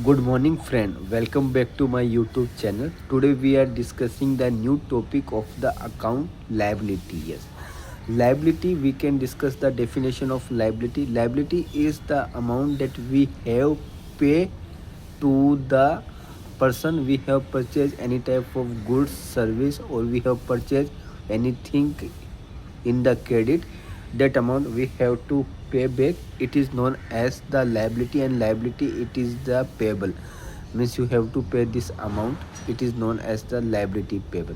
Good morning, friend. Welcome back to my YouTube channel. Today we are discussing the new topic of the account liability. Yes, liability. We can discuss the definition of liability. Liability is the amount that we have pay to the person we have purchased any type of goods, service, or we have purchased anything in the credit. That amount we have to pay back. It is known as the liability, and liability it is the payable, means you have to pay this amount. It is known as the liability payable.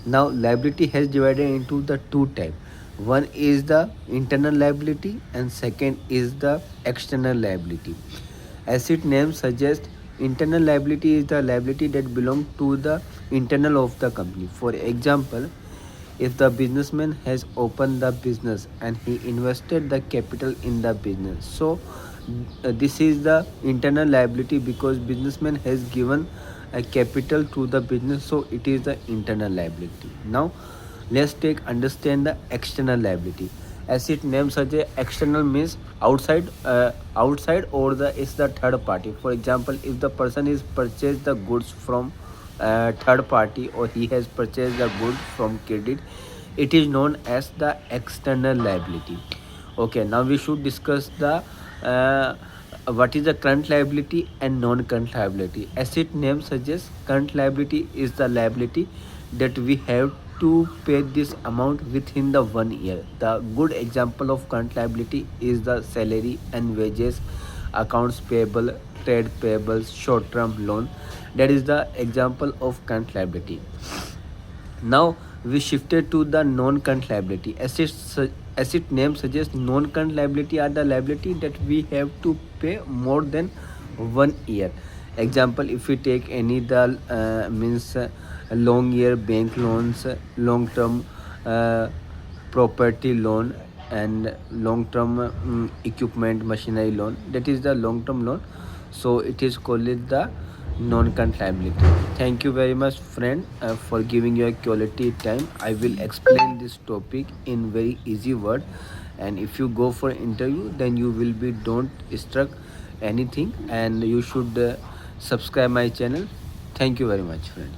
Now liability has divided into the two type. One is the internal liability and second is the external liability. As its name suggests, internal liability is the liability that belongs to the internal of the company. For example, if the businessman has opened the business and he invested the capital in the business, so this is the internal liability because businessman has given a capital to the business, so it is the internal liability. Now let's take understand the external liability. As its name suggests, external means outside or the is the third party. For example, if the person is purchased the goods from third party or he has purchased the goods from credit, it is known as the external liability. Okay, now we should discuss the what is the current liability and non-current liability. As its name suggests, current liability is the liability that we have to pay this amount within the 1 year. The good example of current liability is the salary and wages, accounts payable, trade payables, short-term loan. That is the example of current liability. Now we shifted to the non-current liability. As its name suggests, non-current liability are the liability that we have to pay more than 1 year. Example, if we take any the means long year bank loans, long term uh, property loan, and long term equipment machinery loan, that is the long term loan, so it is called it the non-current liability. Thank you very much, friend, for giving your quality time. I will explain this topic in very easy word, and if you go for interview, then you will be don't struck anything, and you should subscribe my channel. Thank you very much, friend.